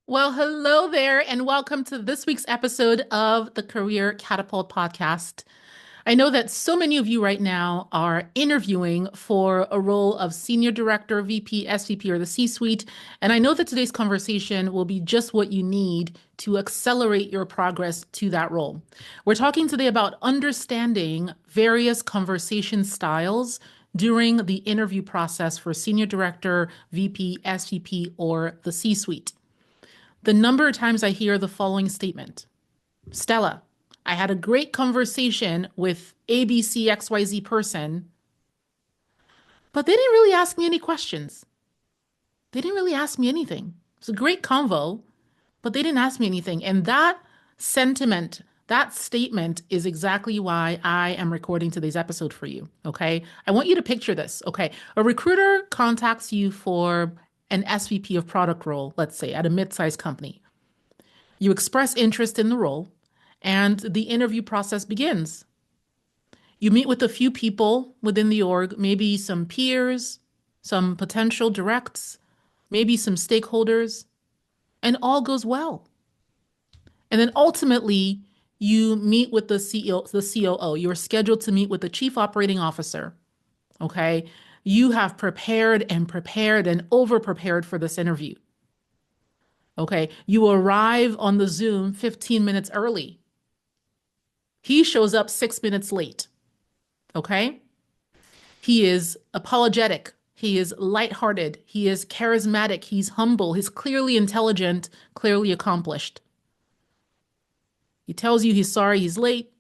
Well, hello there, and welcome to this week's episode of the Career Catapult podcast. I know that so many of you right now are interviewing for a role of Senior Director, VP, SVP, or the C suite. And I know that today's conversation will be just what you need to accelerate your progress to that role. We're talking today about understanding various conversation styles during the interview process for Senior Director, VP, SVP, or the C suite. The number of times I hear the following statement: Stella, I had a great conversation with ABCXYZ person, but they didn't really ask me any questions. They didn't really ask me anything. It's a great convo, but they didn't ask me anything. And that sentiment, that statement is exactly why I am recording today's episode for you. Okay. I want you to picture this. Okay. A recruiter contacts you for an SVP of product role, let's say at a mid-sized company. You express interest in the role, and the interview process begins. You meet with a few people within the org, maybe some peers, some potential directs, maybe some stakeholders, and all goes well. And then ultimately, you meet with the CEO, the COO. You're scheduled to meet with the chief operating officer. Okay. You have prepared and over prepared for this interview. Okay. You arrive on the Zoom 15 minutes early. He shows up 6 minutes late. Okay. He is apologetic. He is lighthearted. He is charismatic. He's humble. He's clearly intelligent, clearly accomplished. He tells you he's sorry he's late.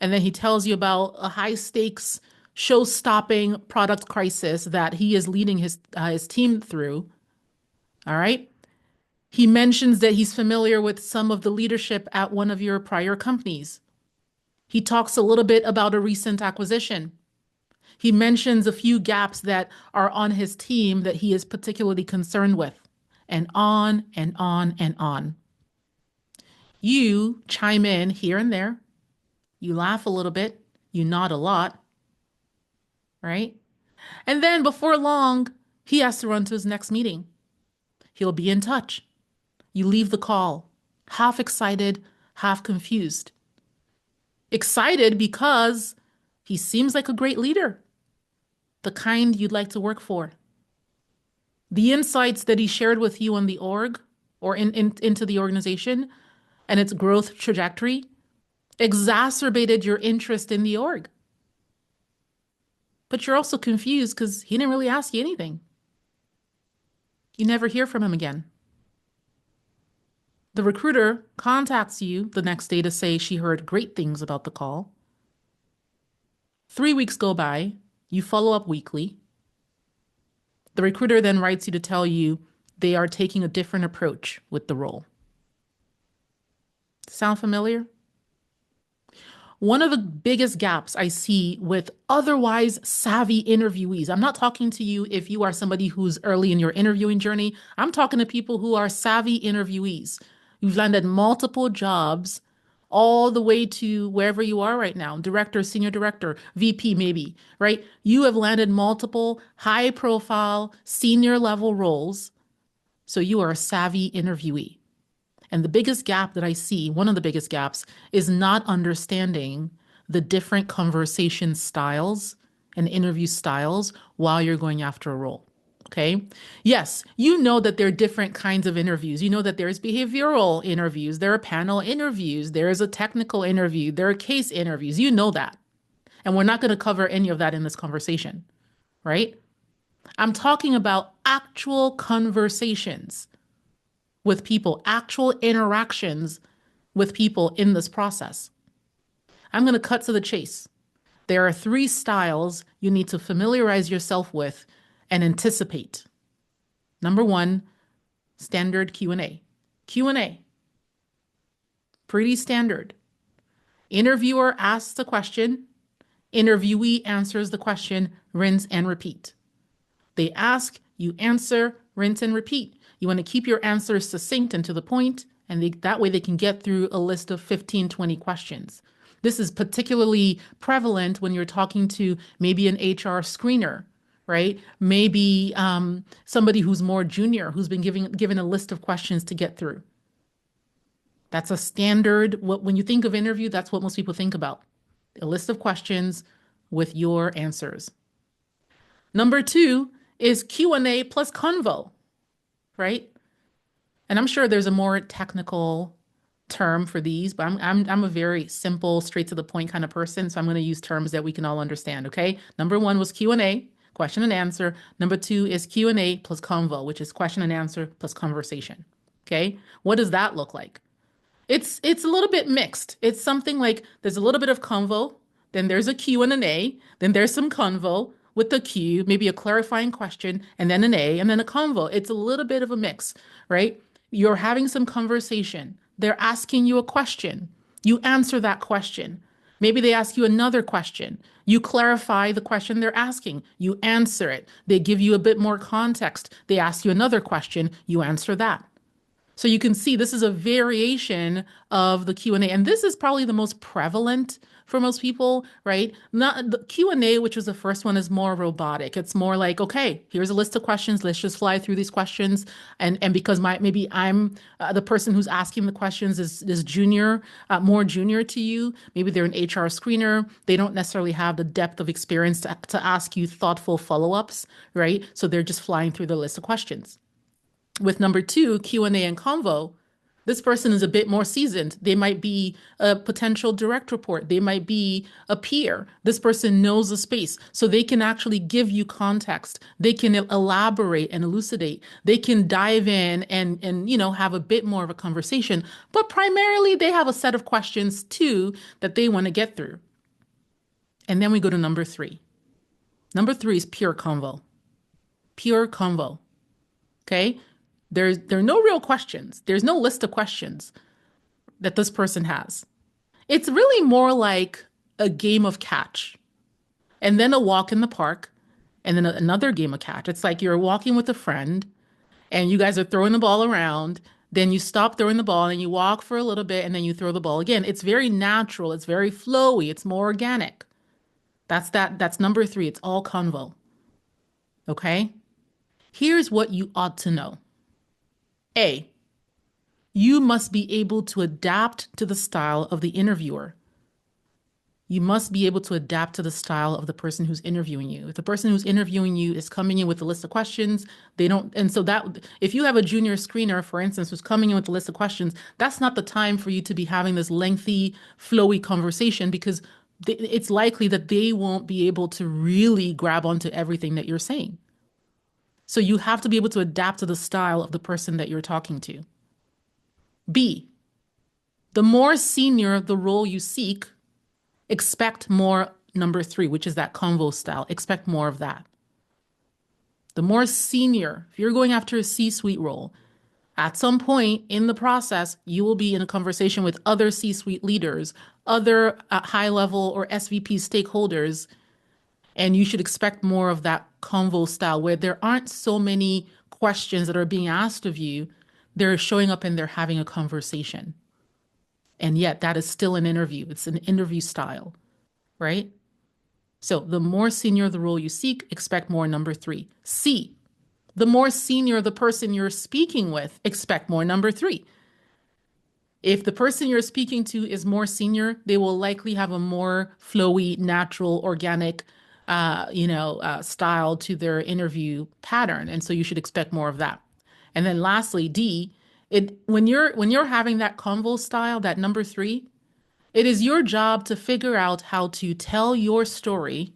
And then he tells you about a high stakes, show stopping product crisis that he is leading his team through. All right. He mentions that he's familiar with some of the leadership at one of your prior companies. He talks a little bit about a recent acquisition. He mentions a few gaps that are on his team that he is particularly concerned with, and on and on and on. You chime in here and there. You laugh a little bit. You nod a lot, right? And then before long, he has to run to his next meeting. He'll be in touch. You leave the call, half excited, half confused. Excited because he seems like a great leader, the kind you'd like to work for. The insights that he shared with you on the org or into the organization and its growth trajectory exacerbated your interest in the org. But you're also confused because he didn't really ask you anything. You never hear from him again. The recruiter contacts you the next day to say she heard great things about the call. 3 weeks go by. You follow up weekly. The recruiter then writes you to tell you they are taking a different approach with the role. Sound familiar? One of the biggest gaps I see with otherwise savvy interviewees, I'm not talking to you if you are somebody who's early in your interviewing journey. I'm talking to people who are savvy interviewees. You've landed multiple jobs all the way to wherever you are right now, director, senior director, VP maybe, right? You have landed multiple high profile senior level roles. So you are a savvy interviewee. And the biggest gap that I see, one of the biggest gaps, is not understanding the different conversation styles and interview styles while you're going after a role. Okay. Yes, you know that there are different kinds of interviews. You know that there's behavioral interviews, there are panel interviews, there is a technical interview, there are case interviews. You know that. And we're not going to cover any of that in this conversation, right? I'm talking about actual conversations with people, actual interactions with people in this process. I'm going to cut to the chase. There are 3 styles you need to familiarize yourself with and anticipate. Number 1, standard Q&A. Q&A. Pretty standard. Interviewer asks a question. Interviewee answers the question, rinse and repeat. They ask, you answer, rinse and repeat. You want to keep your answers succinct and to the point, and that way they can get through a list of 15, 20 questions. This is particularly prevalent when you're talking to maybe an HR screener, right? Maybe somebody who's more junior, who's been given a list of questions to get through. That's a standard. When you think of interview, that's what most people think about. A list of questions with your answers. Number two is Q&A plus convo, right? And I'm sure there's a more technical term for these, but I'm a very simple, straight to the point kind of person, so I'm going to use terms that we can all understand, okay? Number one was Q&A, question and answer. Number two is Q&A plus convo, which is question and answer plus conversation. Okay? What does that look like? It's a little bit mixed. It's something like there's a little bit of convo, then there's a Q and an A, then there's some convo with the Q, maybe a clarifying question, and then an A, and then a convo. It's a little bit of a mix, right? You're having some conversation. They're asking you a question. You answer that question. Maybe they ask you another question. You clarify the question they're asking. You answer it. They give you a bit more context. They ask you another question. You answer that. So you can see this is a variation of the Q&A, and this is probably the most prevalent for most people, right? Not the Q&A, which was the first one, is more robotic. It's more like, okay, here's a list of questions. Let's just fly through these questions. And because maybe I'm the person who's asking the questions is junior, more junior to you. Maybe they're an HR screener. They don't necessarily have the depth of experience to ask you thoughtful follow-ups, right? So they're just flying through the list of questions. With number two, Q&A and convo, this person is a bit more seasoned. They might be a potential direct report. They might be a peer. This person knows the space, so they can actually give you context. They can elaborate and elucidate. They can dive in and have a bit more of a conversation. But primarily, they have a set of questions too that they want to get through. And then we go to number three. Number three is pure convo. Pure convo. Okay? There are no real questions. There's no list of questions that this person has. It's really more like a game of catch, and then a walk in the park, and then another game of catch. It's like you're walking with a friend, and you guys are throwing the ball around. Then you stop throwing the ball, and you walk for a little bit, and then you throw the ball again. It's very natural. It's very flowy. It's more organic. That's number three. It's all convo. Okay? Here's what you ought to know. A, you must be able to adapt to the style of the interviewer. You must be able to adapt to the style of the person who's interviewing you. If the person who's interviewing you is coming in with a list of questions, they don't, and so that if you have a junior screener, for instance, who's coming in with a list of questions, that's not the time for you to be having this lengthy, flowy conversation because it's likely that they won't be able to really grab onto everything that you're saying. So you have to be able to adapt to the style of the person that you're talking to. B, the more senior the role you seek, expect more number three, which is that convo style. Expect more of that. The more senior, if you're going after a C-suite role, at some point in the process, you will be in a conversation with other C-suite leaders, other high-level or SVP stakeholders, and you should expect more of that convo style where there aren't so many questions that are being asked of you. They're showing up and they're having a conversation. And yet that is still an interview. It's an interview style, right? So the more senior the role you seek, expect more number three. C, the more senior the person you're speaking with, expect more number three. If the person you're speaking to is more senior, they will likely have a more flowy, natural, organic style to their interview pattern. And so you should expect more of that. And then lastly, D, when you're having that convo style, that number three, it is your job to figure out how to tell your story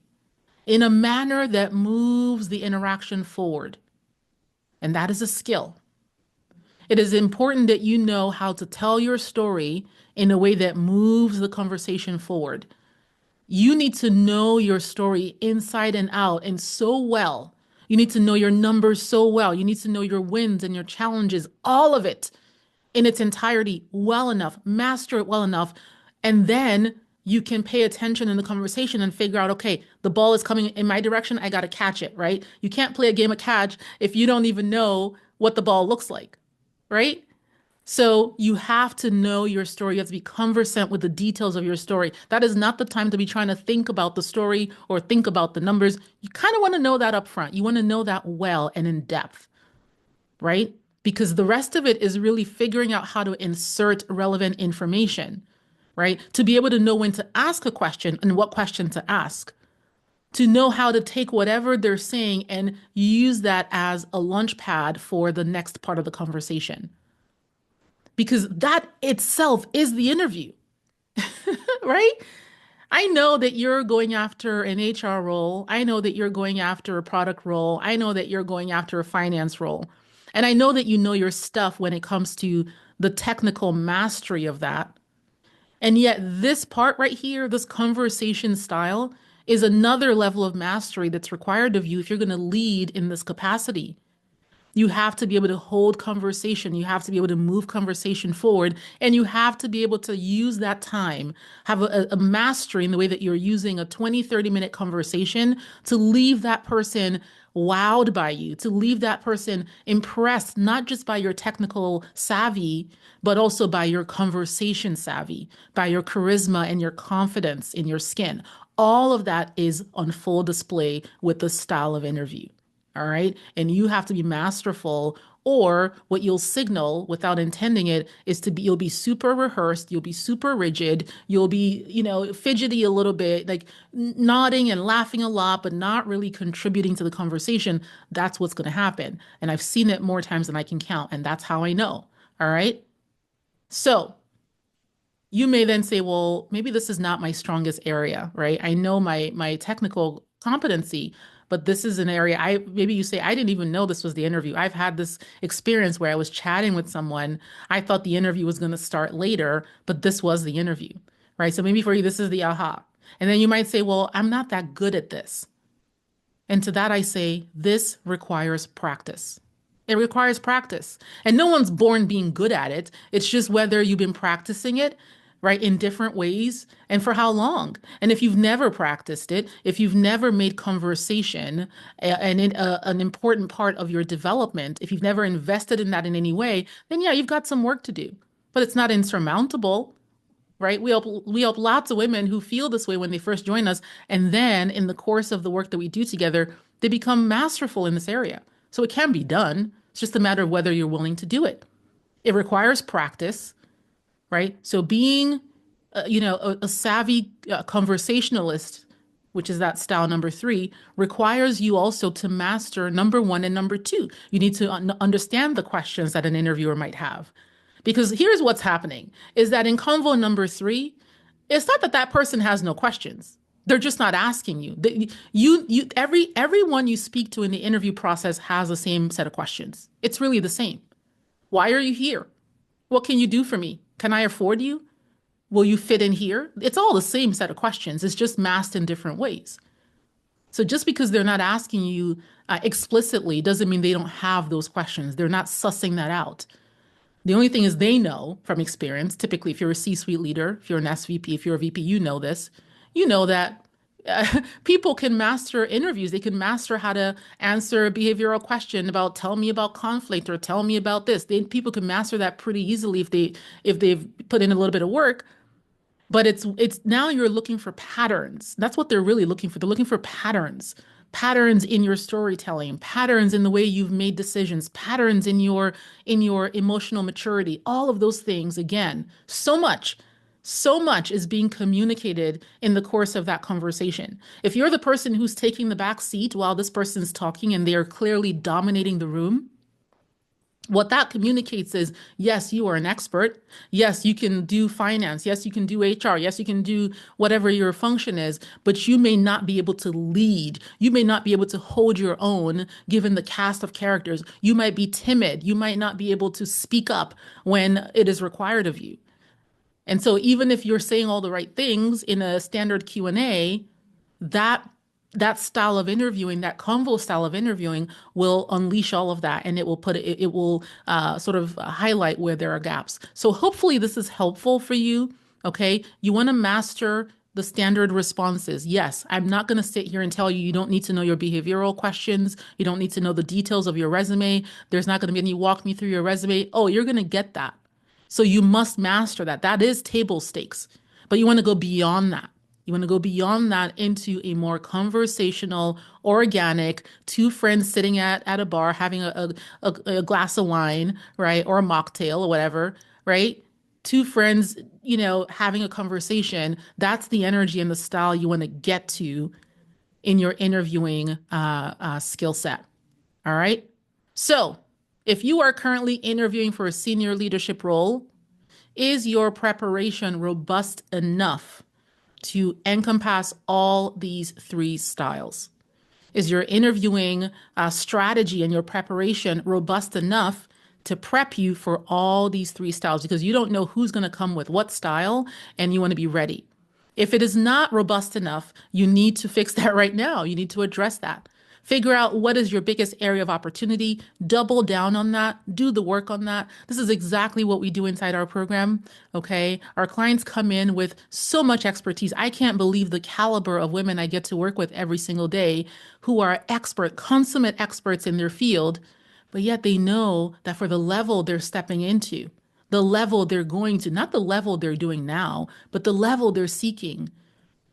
in a manner that moves the interaction forward. And that is a skill. It is important that you know how to tell your story in a way that moves the conversation forward. You need to know your story inside and out and so well. You need to know your numbers so well. You need to know your wins and your challenges, all of it in its entirety well enough, master it well enough, and then you can pay attention in the conversation and figure out, okay, the ball is coming in my direction. I got to catch it, right? You can't play a game of catch if you don't even know what the ball looks like, right? So you have to know your story. You have to be conversant with the details of your story. That is not the time to be trying to think about the story or think about the numbers. You kind of want to know that up front. You want to know that well and in depth, right? Because the rest of it is really figuring out how to insert relevant information, right? To be able to know when to ask a question and what question to ask, to know how to take whatever they're saying and use that as a launch pad for the next part of the conversation. Because that itself is the interview, right? I know that you're going after an HR role. I know that you're going after a product role. I know that you're going after a finance role. And I know that you know your stuff when it comes to the technical mastery of that. And yet, this part right here, this conversation style, is another level of mastery that's required of you if you're going to lead in this capacity. You have to be able to hold conversation. You have to be able to move conversation forward. And you have to be able to use that time, have a mastery in the way that you're using a 20, 30-minute conversation to leave that person wowed by you, to leave that person impressed, not just by your technical savvy, but also by your conversation savvy, by your charisma and your confidence in your skin. All of that is on full display with the style of interview. All right. And you have to be masterful, or what you'll signal without intending it is to be, you'll be super rehearsed, you'll be super rigid, you'll be, fidgety a little bit, like nodding and laughing a lot, but not really contributing to the conversation. That's what's going to happen. And I've seen it more times than I can count. And that's how I know. All right. So you may then say, well, maybe this is not my strongest area, right? I know my technical competency, but this is an area I maybe you say I didn't even know this was the interview. I've had this experience where I was chatting with someone. I thought the interview was going to start later, but this was the interview, right? So maybe for you, this is the aha. And then you might say, well, I'm not that good at this. And to that I say, this requires practice. It requires practice. And no one's born being good at it. It's just whether you've been practicing it, right, in different ways and for how long. And if you've never practiced it, if you've never made conversation an important part of your development, if you've never invested in that in any way, then yeah, you've got some work to do. But it's not insurmountable, right? We help lots of women who feel this way when they first join us, and then in the course of the work that we do together, they become masterful in this area. So it can be done. It's just a matter of whether you're willing to do it. It requires practice, right? So being, a savvy conversationalist, which is that style number three, requires you also to master number one and number two. You need to understand the questions that an interviewer might have. Because here's what's happening is that in convo number three, it's not that that person has no questions. They're just not asking you. Everyone you speak to in the interview process has the same set of questions. It's really the same. Why are you here? What can you do for me? Can I afford you? Will you fit in here? It's all the same set of questions. It's just masked in different ways. So just because they're not asking you explicitly doesn't mean they don't have those questions. They're not sussing that out. The only thing is they know from experience, typically if you're a C-suite leader, if you're an SVP, if you're a VP, you know this. You know that people can master interviews. They can master how to answer a behavioral question about tell me about conflict or tell me about this. People can master that pretty easily if they've put in a little bit of work. But it's now you're looking for patterns. That's what they're really looking for. They're looking for patterns. Patterns in your storytelling, patterns in the way you've made decisions, patterns in your emotional maturity, all of those things. Again, so much is being communicated in the course of that conversation. If you're the person who's taking the back seat while this person's talking and they are clearly dominating the room, what that communicates is, yes, you are an expert. Yes, you can do finance. Yes, you can do HR. Yes, you can do whatever your function is, but you may not be able to lead. You may not be able to hold your own given the cast of characters. You might be timid. You might not be able to speak up when it is required of you. And so even if you're saying all the right things in a standard Q&A, that that style of interviewing, that convo style of interviewing will unleash all of that, and it will sort of highlight where there are gaps. So hopefully this is helpful for you. Okay. You want to master the standard responses. Yes, I'm not going to sit here and tell you don't need to know your behavioral questions. You don't need to know the details of your resume. There's not going to be any walk me through your resume. Oh, you're going to get that. So you must master that. That is table stakes. But you want to go beyond that. You want to go beyond that into a more conversational, organic, two friends sitting at a bar having a glass of wine, right? Or a mocktail or whatever, right? Two friends, having a conversation. That's the energy and the style you want to get to in your interviewing skill set. All right. So if you are currently interviewing for a senior leadership role, is your preparation robust enough to encompass all these three styles? Is your interviewing strategy and your preparation robust enough to prep you for all these three styles? Because you don't know who's going to come with what style, and you want to be ready. If it is not robust enough, you need to fix that right now. You need to address that. Figure out what is your biggest area of opportunity, double down on that, do the work on that. This is exactly what we do inside our program. Okay. Our clients come in with so much expertise. I can't believe the caliber of women I get to work with every single day who are consummate experts in their field, but yet they know that for the level they're stepping into, the level they're going to, not the level they're doing now, but the level they're seeking,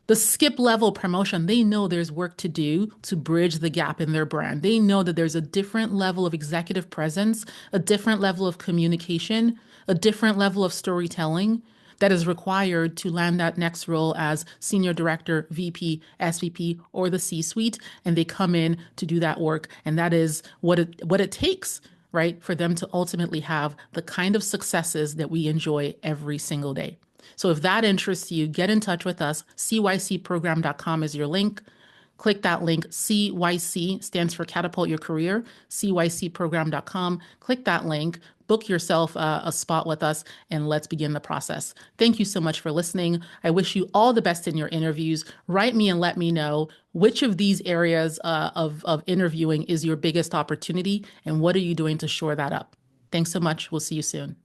the skip level promotion, they know there's work to do to bridge the gap in their brand. They know that there's a different level of executive presence, a different level of communication, a different level of storytelling that is required to land that next role as senior director, VP, SVP, or the C-suite. And they come in to do that work. And that is what it takes, right, for them to ultimately have the kind of successes that we enjoy every single day. So if that interests you, get in touch with us. cycprogram.com is your link. Click that link. CYC stands for Catapult Your Career. cycprogram.com. Click that link. Book yourself a spot with us, and let's begin the process. Thank you so much for listening. I wish you all the best in your interviews. Write me and let me know which of these areas of interviewing is your biggest opportunity, and what are you doing to shore that up. Thanks so much. We'll see you soon.